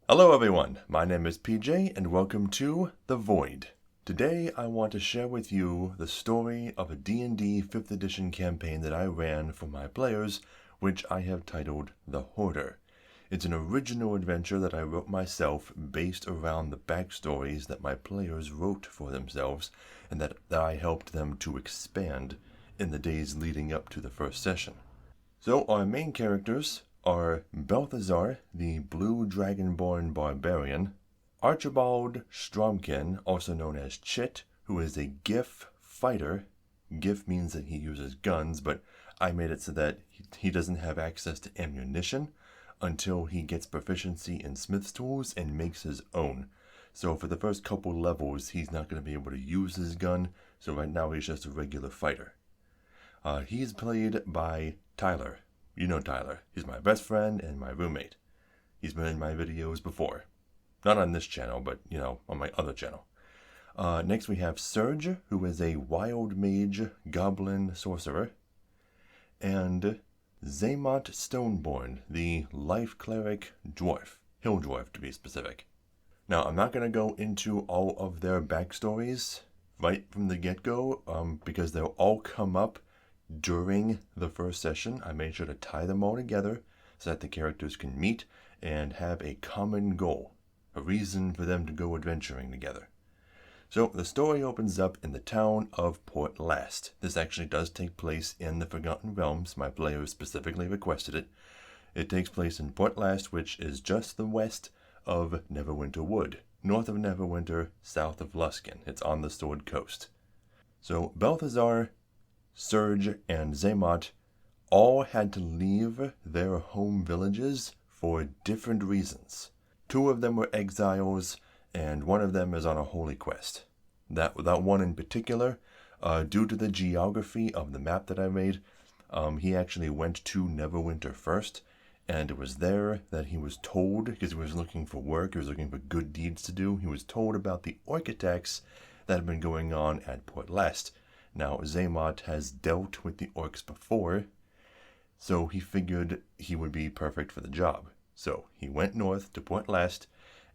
Hello everyone, my name is PJ and welcome to The Void. Today I want to share with you the story of a D&D 5th edition campaign that I ran for my players, which I have titled The Hoarder. It's an original adventure that I wrote myself based around the backstories that my players wrote for themselves and that I helped them to expand in the days leading up to the first session. So our main characters are Balthazar, the blue dragonborn barbarian, Archibald Stromkin, also known as Chit, who is a GIF fighter. GIF means that he uses guns, but I made it so that he doesn't have access to ammunition until he gets proficiency in Smith's tools and makes his own. So for the first couple levels, he's not going to be able to use his gun, so right now he's just a regular fighter. He's played by Tyler. You know Tyler. He's my best friend and my roommate. He's been in my videos before. Not on this channel, but, on my other channel. Next we have Serge, who is a wild mage goblin sorcerer. And Zaymot Stoneborn, the life cleric dwarf. Hill dwarf, to be specific. Now, I'm not going to go into all of their backstories right from the get-go, because they'll all come up during the first session. I made sure to tie them all together so that the characters can meet and have a common goal, a reason for them to go adventuring together. So the story opens up in the town of Port Last. This actually does take place in the Forgotten Realms. My players specifically requested it. It takes place in Port Last, which is just the west of Neverwinter Wood, north of Neverwinter, south of Luskan. It's on the Sword Coast. So Balthazar, Serge, and Zaymot all had to leave their home villages for different reasons. Two of them were exiles, and one of them is on a holy quest. That one in particular, due to the geography of the map that I made, he actually went to Neverwinter first, and it was there that he was told, because he was looking for work, he was looking for good deeds to do, he was told about the orc attacks that had been going on at Port Last. Now, Zaymot has dealt with the orcs before, so he figured he would be perfect for the job. So he went north to Port Last,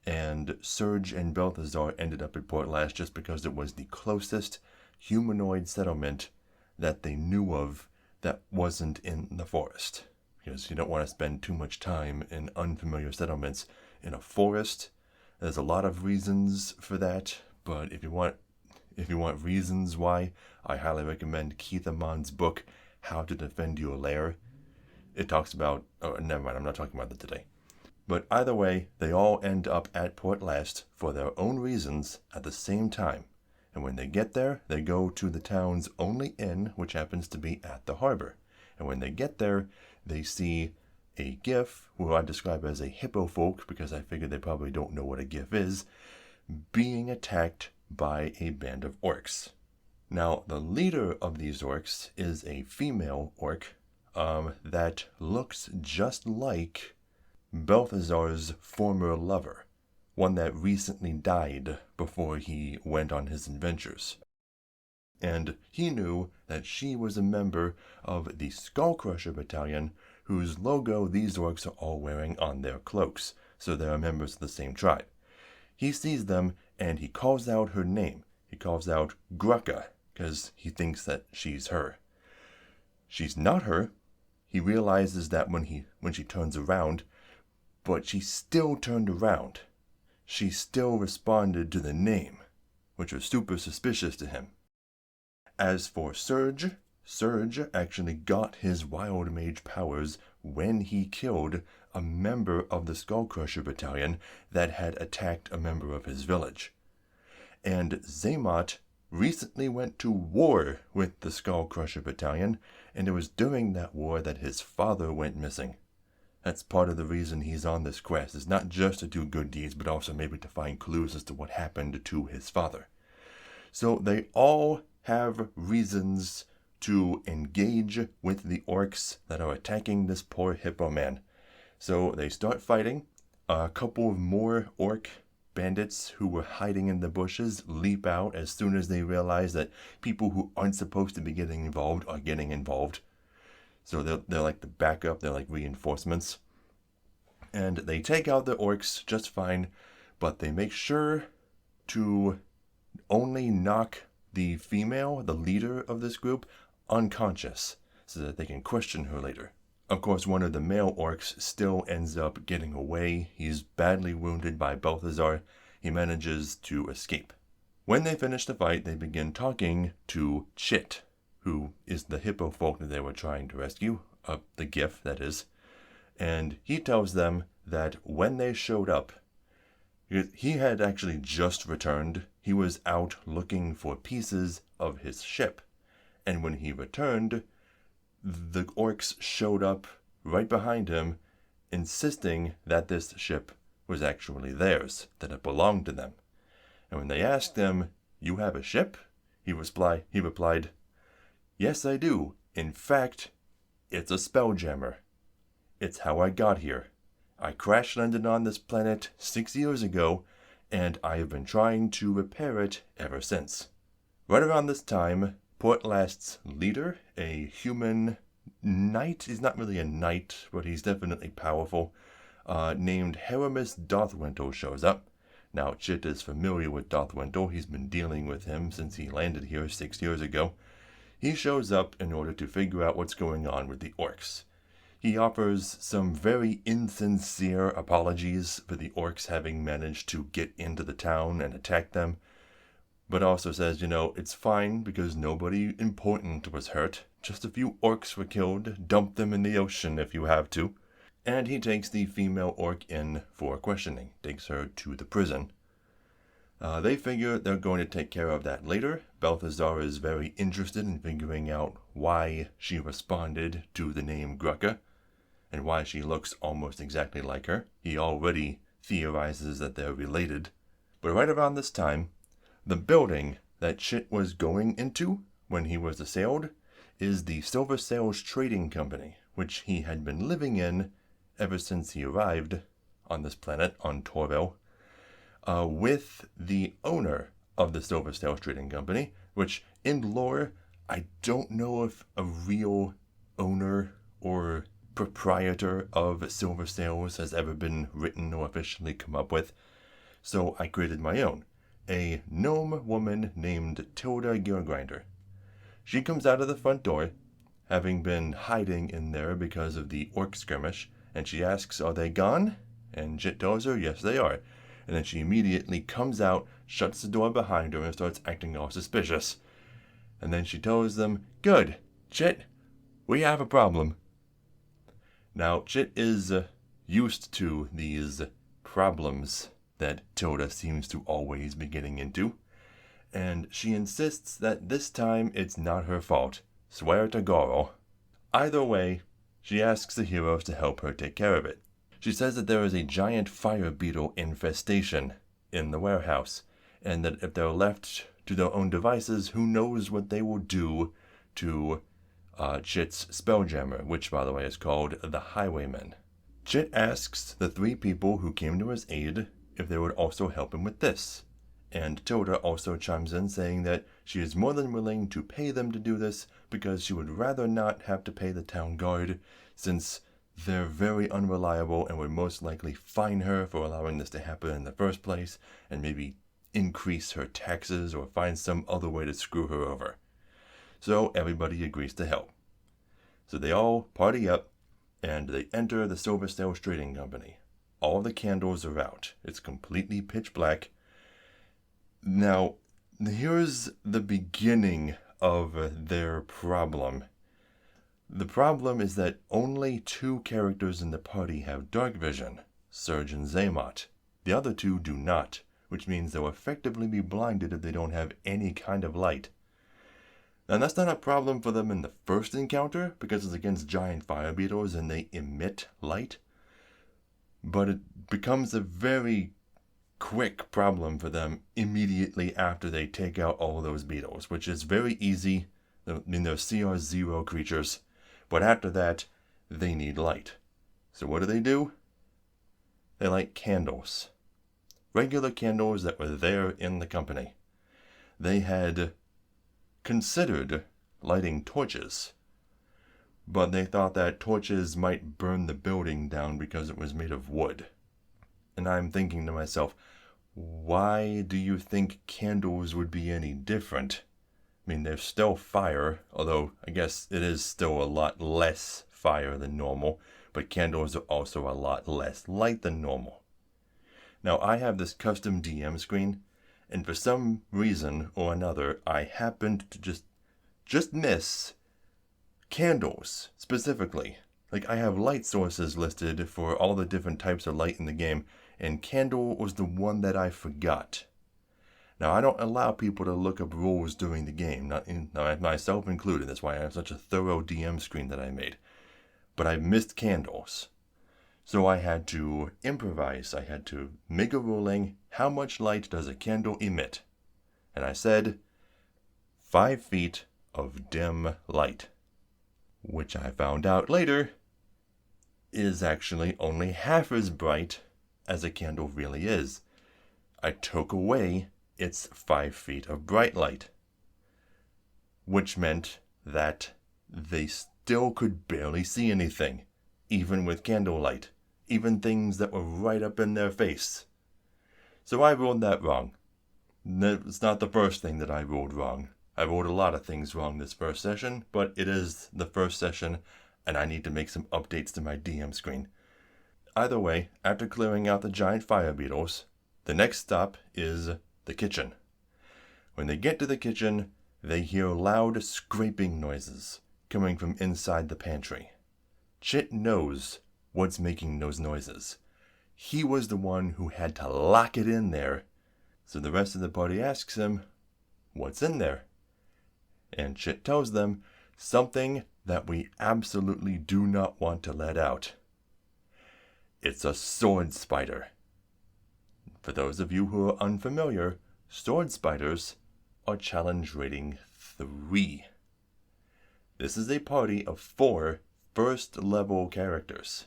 and Serge and Balthazar ended up at Port Last just because it was the closest humanoid settlement that they knew of that wasn't in the forest. Because you don't want to spend too much time in unfamiliar settlements in a forest. There's a lot of reasons for that, but if you want reasons why, I highly recommend Keith Amon's book, How to Defend Your Lair. It talks about... Oh, never mind, I'm not talking about that today. But either way, they all end up at Port Last for their own reasons at the same time. And when they get there, they go to the town's only inn, which happens to be at the harbor. And when they get there, they see a GIF, who I describe as a hippo folk, because I figure they probably don't know what a GIF is, being attacked by a band of orcs. Now, the leader of these orcs is a female orc that looks just like Balthazar's former lover, one that recently died before he went on his adventures. And he knew that she was a member of the Skullcrusher Battalion, whose logo these orcs are all wearing on their cloaks, so they are members of the same tribe. He sees them, and he calls out her name. He calls out Grucka, because he thinks that she's her. She's not her. He realizes that when she turns around, but she still turned around. She still responded to the name, which was super suspicious to him. As for Serge, Serge actually got his wild mage powers when he killed a member of the Skullcrusher Battalion that had attacked a member of his village. And Zaymot recently went to war with the Skullcrusher Battalion, and it was during that war that his father went missing. That's part of the reason he's on this quest, is not just to do good deeds, but also maybe to find clues as to what happened to his father. So they all have reasons to engage with the orcs that are attacking this poor hippo man. So they start fighting. A couple of more orc bandits who were hiding in the bushes leap out as soon as they realize that people who aren't supposed to be getting involved are getting involved. So they're like the backup, they're like reinforcements. And they take out the orcs just fine, but they make sure to only knock the female, the leader of this group, unconscious so that they can question her later. Of course, one of the male orcs still ends up getting away. He's badly wounded by Balthazar. He manages to escape. When they finish the fight, they begin talking to Chit, who is the hippo folk that they were trying to rescue, the GIF, that is. And he tells them that when they showed up, he had actually just returned. He was out looking for pieces of his ship. And when he returned, the orcs showed up right behind him, insisting that this ship was actually theirs, that it belonged to them. And when they asked him, "You have a ship?" he replied, "Yes, I do. In fact, it's a spelljammer. It's how I got here. I crash landed on this planet 6 years ago, and I have been trying to repair it ever since." Right around this time, Portlast's leader, a human knight, he's not really a knight, but he's definitely powerful, named Haramis Dothwintle shows up. Now, Chit is familiar with Dothwintle. He's been dealing with him since he landed here 6 years ago. He shows up in order to figure out what's going on with the orcs. He offers some very insincere apologies for the orcs having managed to get into the town and attack them, but also says, it's fine because nobody important was hurt. Just a few orcs were killed. Dump them in the ocean if you have to. And he takes the female orc in for questioning, takes her to the prison. They figure they're going to take care of that later. Balthazar is very interested in figuring out why she responded to the name Grucka, and why she looks almost exactly like her. He already theorizes that they're related. But right around this time, the building that Chit was going into when he was assailed is the Silver Sails Trading Company, which he had been living in ever since he arrived on this planet, on Torvel, with the owner of the Silver Sails Trading Company, which in lore, I don't know if a real owner or proprietor of Silver Sails has ever been written or officially come up with, so I created my own. A gnome woman named Tilda Geargrinder. She comes out of the front door, having been hiding in there because of the orc skirmish, and she asks, "Are they gone?" And Chit tells her, "Yes, they are." And then she immediately comes out, shuts the door behind her, and starts acting all suspicious. And then she tells them, "Good, Chit, we have a problem." Now, Chit is used to these problems that Tilda seems to always be getting into, and she insists that this time it's not her fault. Swear to Goro. Either way, she asks the heroes to help her take care of it. She says that there is a giant fire beetle infestation in the warehouse, and that if they're left to their own devices, who knows what they will do to Chit's spelljammer, which, by the way, is called the Highwayman. Chit asks the 3 people who came to his aid if they would also help him with this. And Tilda also chimes in saying that she is more than willing to pay them to do this because she would rather not have to pay the town guard, since they're very unreliable and would most likely fine her for allowing this to happen in the first place, and maybe increase her taxes or find some other way to screw her over. So everybody agrees to help. So they all party up, and they enter the Silver Sails Trading Company. All the candles are out. It's completely pitch black. Now, here's the beginning of their problem. The problem is that only 2 characters in the party have dark vision, Serge and Zaymot. The other 2 do not, which means they'll effectively be blinded if they don't have any kind of light. Now, that's not a problem for them in the first encounter, because it's against giant fire beetles and they emit light. But it becomes a very quick problem for them immediately after they take out all those beetles, which is very easy. I mean, they're CR0 creatures, but after that, they need light. So what do? They light candles. Regular candles that were there in the company. They had considered lighting torches, but they thought that torches might burn the building down because it was made of wood. And I'm thinking to myself, why do you think candles would be any different? I mean, there's still fire, although I guess it is still a lot less fire than normal, but candles are also a lot less light than normal. Now, I have this custom DM screen, and for some reason or another, I happened to just miss candles, specifically. Like, I have light sources listed for all the different types of light in the game, and candle was the one that I forgot. Now, I don't allow people to look up rules during the game, not myself included. That's why I have such a thorough DM screen that I made. But I missed candles. So I had to improvise. I had to make a ruling. How much light does a candle emit? And I said, 5 feet of dim light. Which I found out later is actually only half as bright as a candle really is. I took away its 5 feet of bright light, which meant that they still could barely see anything, even with candlelight, even things that were right up in their face. So I ruled that wrong. It's not the first thing that I ruled wrong. I ruled a lot of things wrong this first session, but it is the first session, and I need to make some updates to my DM screen. Either way, after clearing out the giant fire beetles, the next stop is the kitchen. When they get to the kitchen, they hear loud scraping noises coming from inside the pantry. Chit knows what's making those noises. He was the one who had to lock it in there. So the rest of the party asks him, "What's in there?" And Chit tells them something that we absolutely do not want to let out. It's a sword spider. For those of you who are unfamiliar, sword spiders are challenge rating 3. This is a party of 4 first level characters.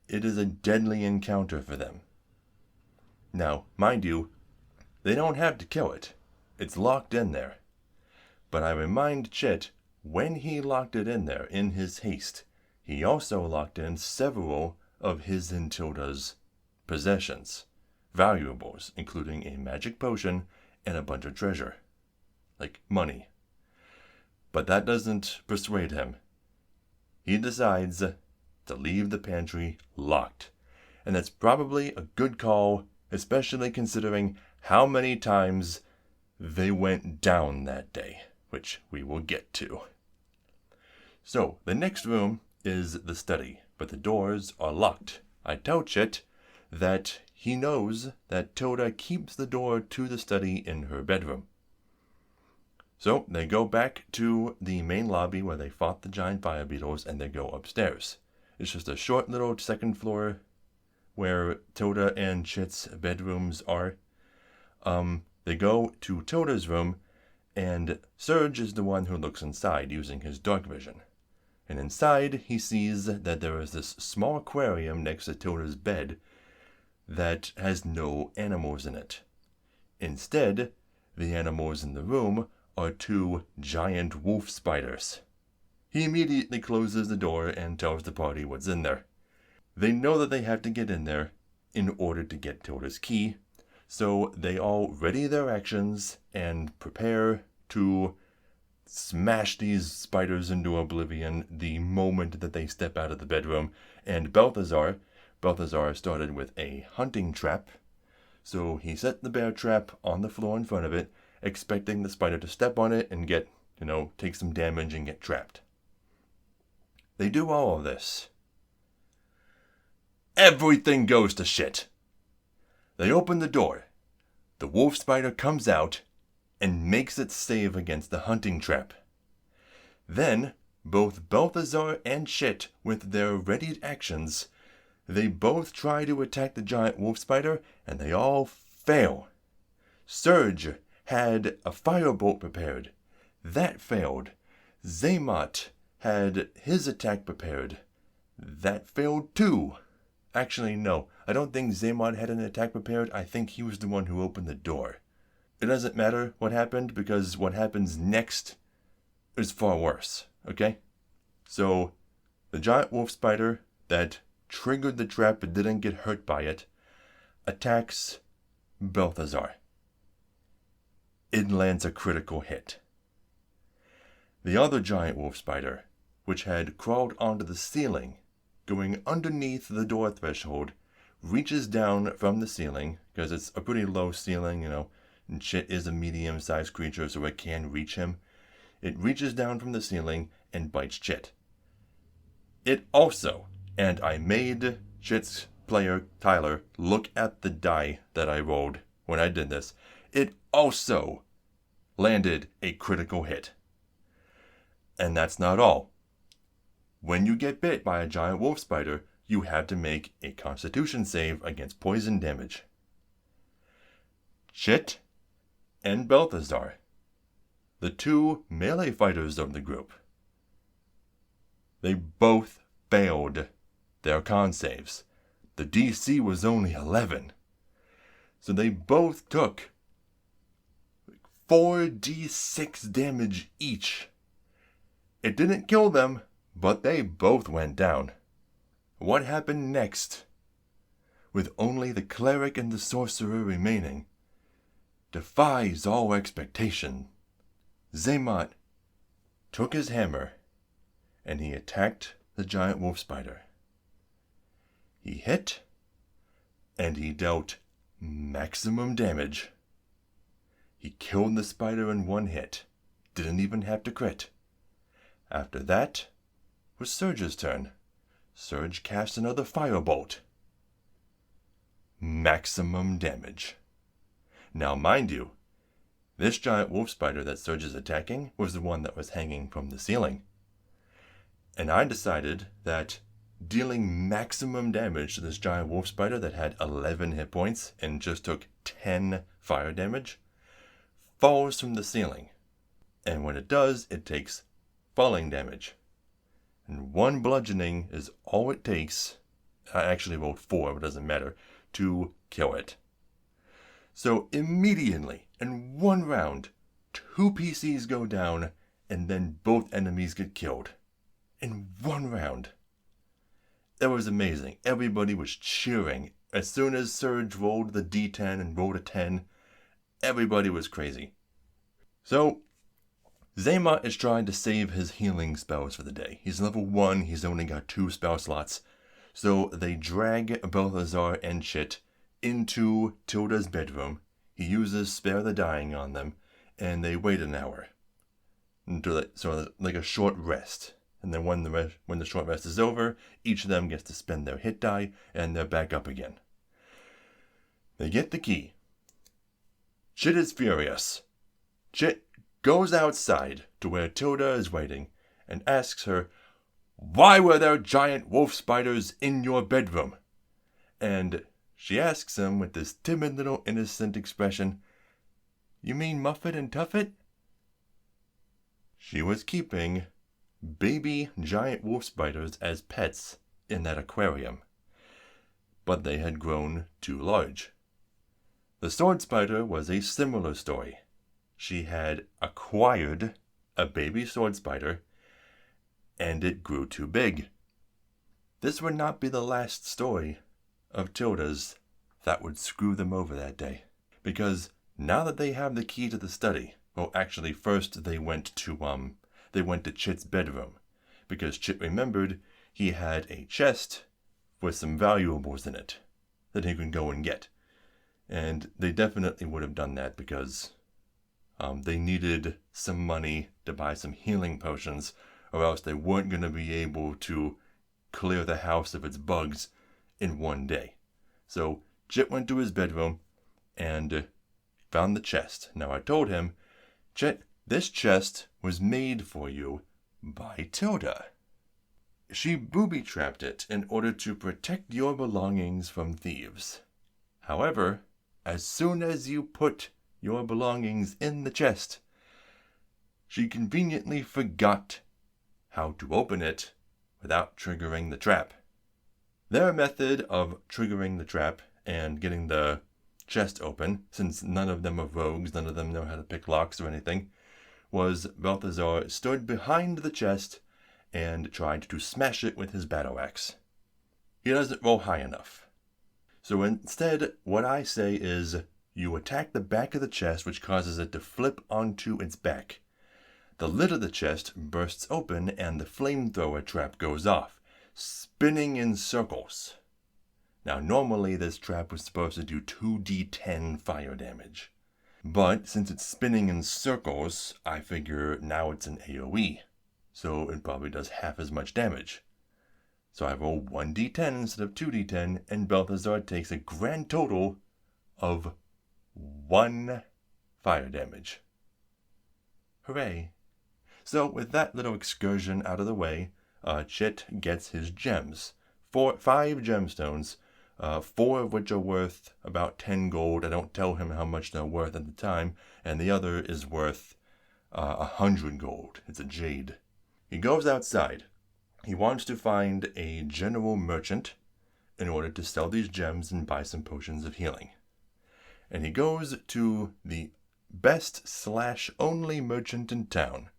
It is a deadly encounter for them. Now, mind you, they don't have to kill it. It's locked in there. But I remind Chit, when he locked it in there in his haste, he also locked in several of his and Tilda's possessions, valuables, including a magic potion and a bunch of treasure, like money. But that doesn't persuade him. He decides to leave the pantry locked, and that's probably a good call, especially considering how many times they went down that day, which we will get to. So, the next room is the study, but the doors are locked. I tell Chit that he knows that Tilda keeps the door to the study in her bedroom. So, they go back to the main lobby where they fought the giant fire beetles, and they go upstairs. It's just a short little second floor where Tilda and Chit's bedrooms are. They go to Tilda's room, and Serge is the one who looks inside using his dark vision. And inside, he sees that there is this small aquarium next to Tilda's bed that has no animals in it. Instead, the animals in the room are 2 giant wolf spiders. He immediately closes the door and tells the party what's in there. They know that they have to get in there in order to get Tilda's key, so they all ready their actions and prepare to smash these spiders into oblivion the moment that they step out of the bedroom. And Balthazar started with a hunting trap, so he set the bear trap on the floor in front of it, expecting the spider to step on it and get, take some damage and get trapped. They do all of this. Everything goes to shit. They open the door. The wolf spider comes out and makes its save against the hunting trap. Then, both Balthazar and Chit, with their readied actions, they both try to attack the giant wolf spider, and they all fail. Serge had a firebolt prepared. That failed. Zaymot had his attack prepared. That failed too. Actually, no. I don't think Zaymot had an attack prepared. I think he was the one who opened the door. It doesn't matter what happened, because what happens next is far worse, okay? So the giant wolf spider that triggered the trap but didn't get hurt by it attacks Balthazar. It lands a critical hit. The other giant wolf spider, which had crawled onto the ceiling, going underneath the door threshold, reaches down from the ceiling, because it's a pretty low ceiling, and Chit is a medium-sized creature, so it can reach him. It reaches down from the ceiling and bites Chit. It also, and I made Chit's player, Tyler, look at the die that I rolled when I did this, it also landed a critical hit. And that's not all. When you get bit by a giant wolf spider, you have to make a Constitution save against poison damage. Chit and Balthazar, the two melee fighters of the group, they both failed their con saves. The DC was only 11. So they both took 4d6 damage each. It didn't kill them, but they both went down. What happened next? With only the cleric and the sorcerer remaining, defies all expectation. Zaymot took his hammer and he attacked the giant wolf spider. He hit and he dealt maximum damage. He killed the spider in one hit, didn't even have to crit. After that was Surge's turn. Surge cast another firebolt. Maximum damage. Now mind you, this giant wolf spider that Surge is attacking was the one that was hanging from the ceiling. And I decided that dealing maximum damage to this giant wolf spider that had 11 hit points and just took 10 fire damage falls from the ceiling. And when it does, it takes falling damage. And 1 bludgeoning is all it takes, I actually rolled 4, but it doesn't matter, to kill it. So immediately, in 1 round, 2 PCs go down, and then both enemies get killed. In 1 round. That was amazing. Everybody was cheering. As soon as Surge rolled the D10 and rolled a 10, everybody was crazy. So, Zaymot is trying to save his healing spells for the day. He's level 1, he's only got 2 spell slots. So they drag Balthazar and Chit into Tilda's bedroom. He uses Spare the Dying on them, and they wait an hour. So like a short rest. And then when the short rest is over, each of them gets to spend their hit die, and they're back up again. They get the key. Chit is furious. Chit goes outside to where Tilda is waiting and asks her, "Why were there giant wolf spiders in your bedroom?" And she asks him with this timid little innocent expression, "You mean Muffet and Tuffet?" She was keeping baby giant wolf spiders as pets in that aquarium, but they had grown too large. The sword spider was a similar story. She had acquired a baby sword spider, and it grew too big. This would not be the last story of Tilda's that would screw them over that day, because now that they have the key to the study, well, actually, first they went to Chit's bedroom, because Chit remembered he had a chest with some valuables in it that he could go and get. And they definitely would have done that because they needed some money to buy some healing potions, or else they weren't going to be able to clear the house of its bugs in 1 day. So Chit went to his bedroom and found the chest. Now I told him, "Chit, this chest was made for you by Tilda. She booby-trapped it in order to protect your belongings from thieves. However, as soon as you put your belongings in the chest, she conveniently forgot how to open it without triggering the trap." Their method of triggering the trap and getting the chest open, since none of them are rogues, none of them know how to pick locks or anything, was Balthazar stood behind the chest and tried to smash it with his battle axe. He doesn't roll high enough. So instead, what I say is, you attack the back of the chest, which causes it to flip onto its back. The lid of the chest bursts open and the flamethrower trap goes off, spinning in circles. Now, normally this trap was supposed to do 2d10 fire damage. But since it's spinning in circles, I figure now it's an AoE. So it probably does half as much damage. So I roll 1d10 instead of 2d10, and Balthazar takes a grand total of 1 fire damage. Hooray. So with that little excursion out of the way, Chit gets his gems. 5 gemstones, 4 of which are worth about 10 gold. I don't tell him how much they're worth at the time, and the other is worth 100 gold. It's a jade. He goes outside. He wants to find a general merchant in order to sell these gems and buy some potions of healing. And he goes to the best/only merchant in town,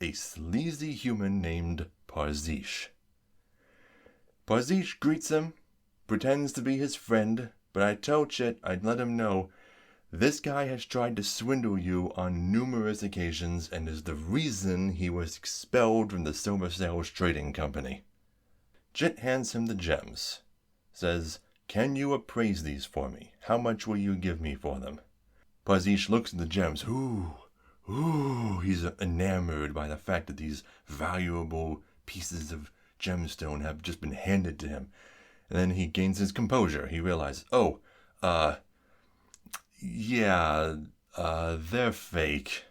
a sleazy human named Parzish. Parzish greets him, pretends to be his friend, but I tell Chit I'd let him know this guy has tried to swindle you on numerous occasions and is the reason he was expelled from the Silver Sails Trading Company. Chit hands him the gems, says, "Can you appraise these for me? How much will you give me for them?" Parzish looks at the gems. He's enamored by the fact that these valuable pieces of gemstone have just been handed to him. And then he gains his composure. He realizes, they're fake.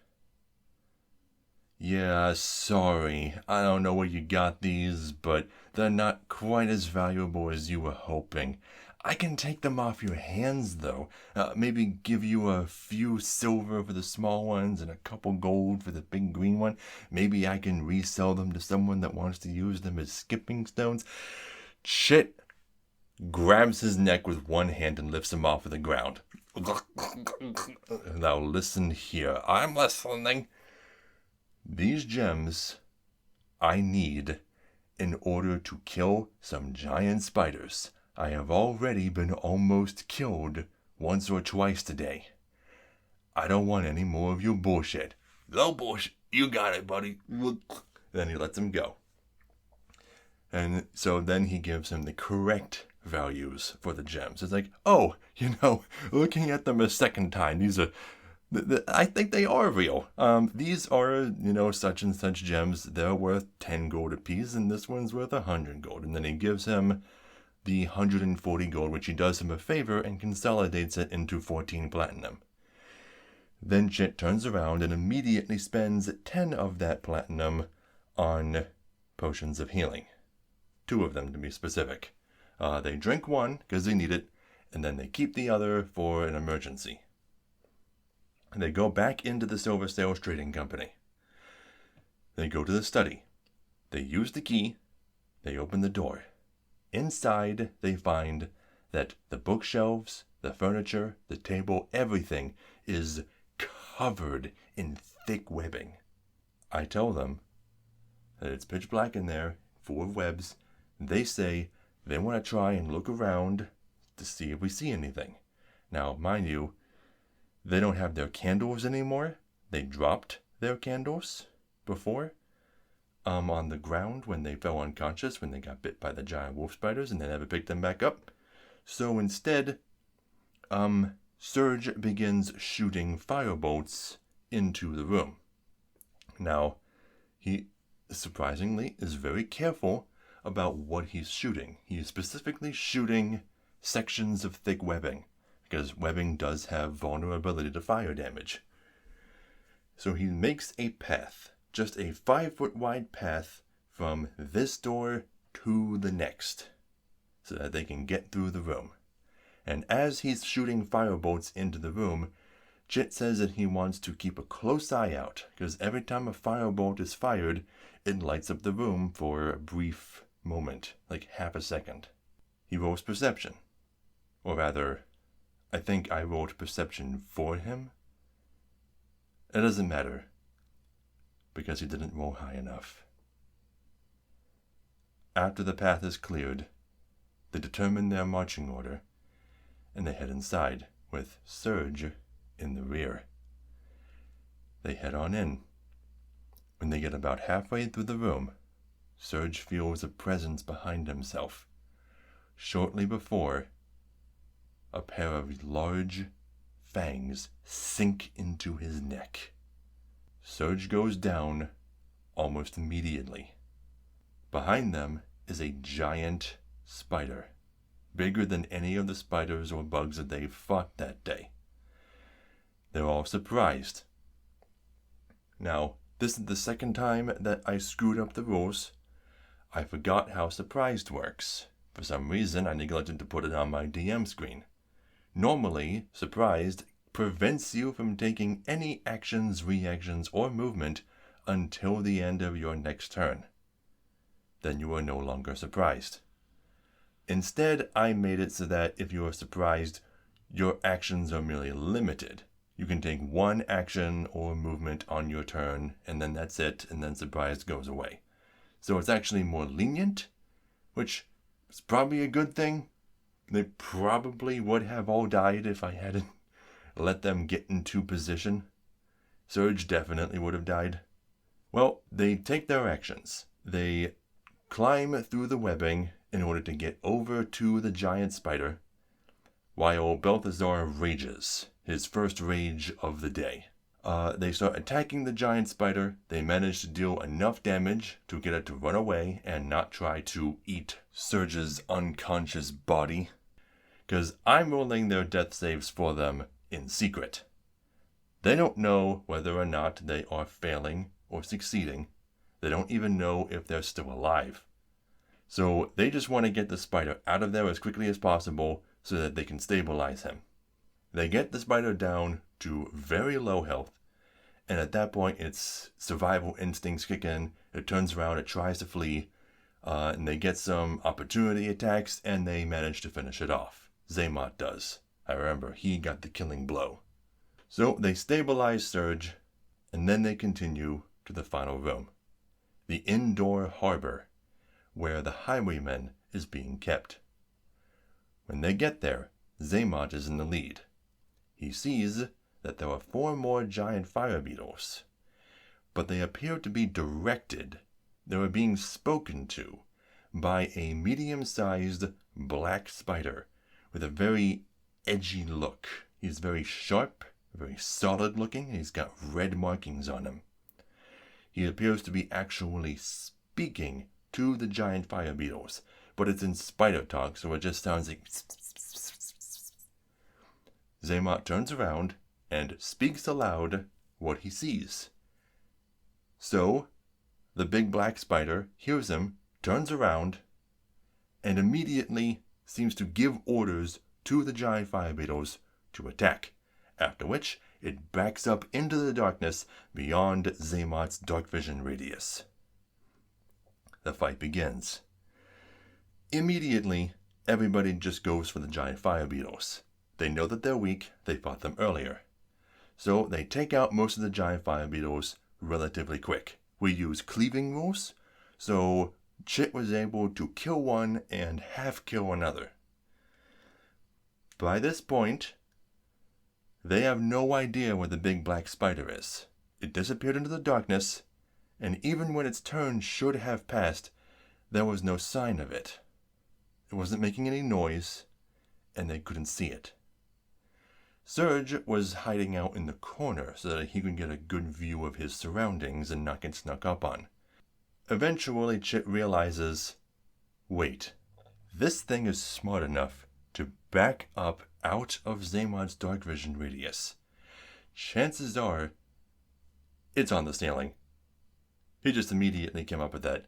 Yeah, sorry. I don't know where you got these, but they're not quite as valuable as you were hoping. I can take them off your hands, though. Maybe give you a few silver for the small ones and a couple gold for the big green one. Maybe I can resell them to someone that wants to use them as skipping stones. Chit grabs his neck with one hand and lifts him off of the ground. Now listen here. I'm listening. These gems I need in order to kill some giant spiders. I have already been almost killed once or twice today. I don't want any more of your bullshit. No bullshit. You got it, buddy. Then he lets him go. And so then he gives him the correct values for the gems. It's like, looking at them a second time, these are, I think they are real. These are, such and such gems. They're worth 10 gold apiece, and this one's worth 100 gold. And then he gives him the 140 gold, which he does him a favor and consolidates it into 14 platinum. Then Chit turns around and immediately spends 10 of that platinum on potions of healing. 2 of them, to be specific. They drink one because they need it, and then they keep the other for an emergency. And they go back into the Silver Sails Trading Company. They go to the study. They use the key. They open the door. Inside, they find that the bookshelves, the furniture, the table, everything is covered in thick webbing. I tell them that it's pitch black in there, full of webs. They say they want to try and look around to see if we see anything. Now, mind you, they don't have their candles anymore. They dropped their candles before on the ground when they fell unconscious, when they got bit by the giant wolf spiders, and they never picked them back up. So instead, Serge begins shooting firebolts into the room. Now, he surprisingly is very careful about what he's shooting. He is specifically shooting sections of thick webbing, because webbing does have vulnerability to fire damage. So he makes a path, just a 5-foot wide path from this door to the next, so that they can get through the room. And as he's shooting firebolts into the room, Chit says that he wants to keep a close eye out, because every time a firebolt is fired, it lights up the room for a brief moment, like half a second. He rolls perception. Or rather, I think I rolled perception for him. It doesn't matter, because he didn't roll high enough. after the path is cleared, they determine their marching order, and they head inside, with Surge in the rear. They head on in. When they get about halfway through the room, Surge feels a presence behind himself. Shortly before, a pair of large fangs sink into his neck. Surge goes down almost immediately. Behind them is a giant spider, bigger than any of the spiders or bugs that they've fought that day. They're all surprised. Now, this is the second time that I screwed up the rules. I forgot how surprised works. For some reason, I neglected to put it on my DM screen. Normally, surprised prevents you from taking any actions, reactions, or movement until the end of your next turn. Then you are no longer surprised. Instead, I made it so that if you are surprised, your actions are merely limited. You can take one action or movement on your turn, and then that's it, and then surprise goes away. So it's actually more lenient, which is probably a good thing. They probably would have all died if I hadn't let them get into position. Surge definitely would have died. Well, they take their actions. They climb through the webbing in order to get over to the giant spider, while Balthazar rages, his first rage of the day. They start attacking the giant spider. They manage to deal enough damage to get it to run away and not try to eat Surge's unconscious body, because I'm rolling their death saves for them in secret. They don't know whether or not they are failing or succeeding. They don't even know if they're still alive. So they just want to get the spider out of there as quickly as possible so that they can stabilize him. They get the spider down to very low health, and at that point its survival instincts kick in. It turns around, it tries to flee, and they get some opportunity attacks, and they manage to finish it off. Zaymot does. I remember, he got the killing blow. So they stabilize Surge, and then they continue to the final room, the indoor harbor, where the highwayman is being kept. When they get there, Zaymot is in the lead. He sees that there are 4 more giant fire beetles, but they appear to be directed. They are being spoken to by a medium-sized black spider with a very edgy look. He's very sharp, very solid looking, and he's got red markings on him. He appears to be actually speaking to the giant fire beetles, but it's in spider talk, so it just sounds like... Zaymot turns around and speaks aloud what he sees. So, the big black spider hears him, turns around, and immediately seems to give orders to the giant fire beetles to attack, after which it backs up into the darkness beyond Zaymot's dark vision radius. The fight begins. Immediately, everybody just goes for the giant fire beetles. They know that they're weak, they fought them earlier. So they take out most of the giant fire beetles relatively quick. We use cleaving rules, so Chit was able to kill one and half kill another. By this point, they have no idea where the big black spider is. It disappeared into the darkness, and even when its turn should have passed, there was no sign of it. It wasn't making any noise, and they couldn't see it. Surge was hiding out in the corner so that he could get a good view of his surroundings and not get snuck up on. Eventually, Chit realizes, wait, this thing is smart enough to back up out of Zaymot's dark vision radius. Chances are, it's on the ceiling. He just immediately came up with that.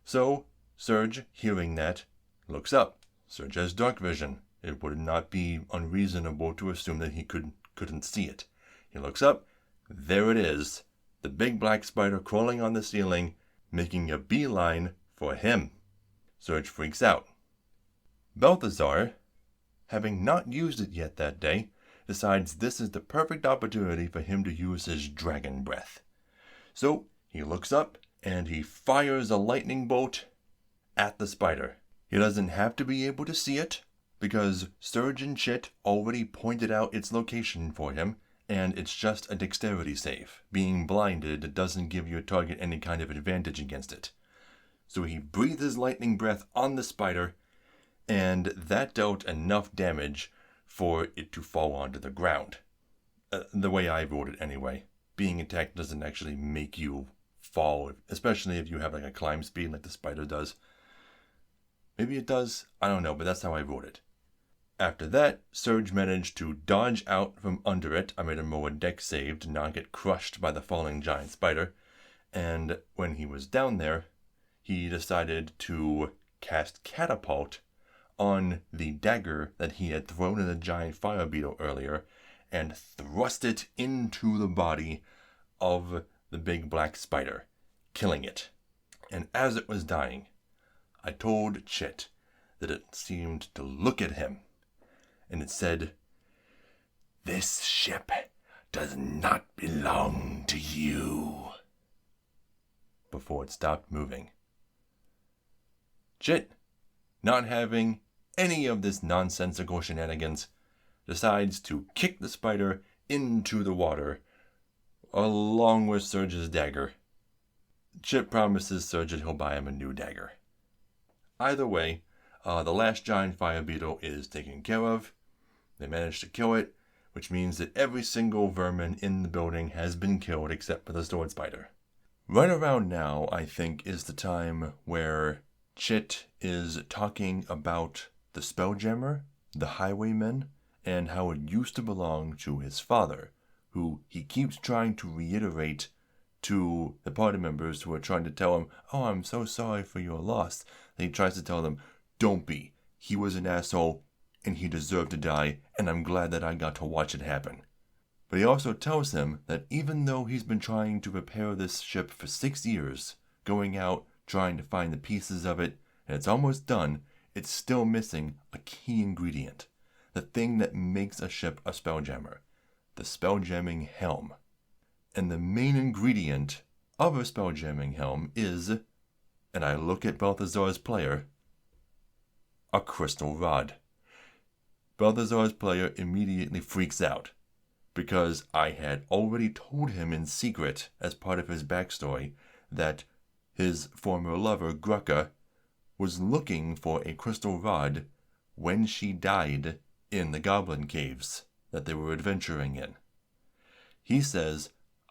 So, Surge, hearing that, looks up. Surge has dark vision. It would not be unreasonable to assume that he couldn't see it. He looks up. There it is. The big black spider crawling on the ceiling, making a beeline for him. Surge freaks out. Balthazar, having not used it yet that day, decides this is the perfect opportunity for him to use his dragon breath. So he looks up and he fires a lightning bolt, at the spider. He doesn't have to be able to see it, because Surge and Chit already pointed out its location for him, and it's just a dexterity save. Being blinded doesn't give your target any kind of advantage against it. So he breathed his lightning breath on the spider, and that dealt enough damage for it to fall onto the ground. The way I rolled it anyway. Being attacked doesn't actually make you fall, especially if you have like a climb speed like the spider does. Maybe it does, I don't know, but that's how I rolled it. After that, Surge managed to dodge out from under it. I made him roll a dex save to not get crushed by the falling giant spider. And when he was down there, he decided to cast Catapult on the dagger that he had thrown at the giant fire beetle earlier and thrust it into the body of the big black spider, killing it. And as it was dying, I told Chit that it seemed to look at him, and it said, "This ship does not belong to you," before it stopped moving. Chit, not having any of this nonsensical shenanigans, decides to kick the spider into the water, along with Surge's dagger. Chit promises Surge that he'll buy him a new dagger. Either way, the last giant fire beetle is taken care of. They managed to kill it, which means that every single vermin in the building has been killed except for the sword spider. Right around now, I think, is the time where Chit is talking about the Spelljammer, the Highwayman, and how it used to belong to his father, who he keeps trying to reiterate to the party members who are trying to tell him, "Oh, I'm so sorry for your loss." And he tries to tell them, "Don't be. He was an asshole, and he deserved to die, and I'm glad that I got to watch it happen." But he also tells him that even though he's been trying to repair this ship for 6 years, going out, trying to find the pieces of it, and it's almost done, it's still missing a key ingredient. The thing that makes a ship a Spelljammer. The Spelljamming Helm. And the main ingredient of a Spelljamming Helm is, and I look at Balthazar's player, a crystal rod. Balthazar's player immediately freaks out, because I had already told him in secret, as part of his backstory, that his former lover, Grucka, was looking for a crystal rod when she died in the goblin caves that they were adventuring in. He says,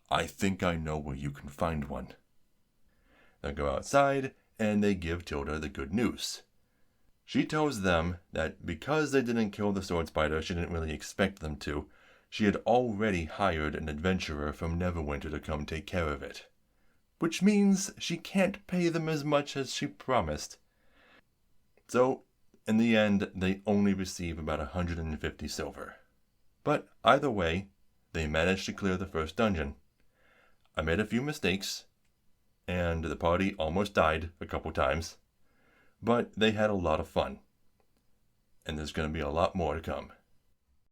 "I think I know where you can find one." They go outside, and they give Tilda the good news. She tells them that because they didn't kill the sword spider, she didn't really expect them to, she had already hired an adventurer from Neverwinter to come take care of it. Which means she can't pay them as much as she promised. So, in the end, they only receive about 150 silver. But either way, they managed to clear the first dungeon. I made a few mistakes, and the party almost died a couple times, but they had a lot of fun. And there's going to be a lot more to come.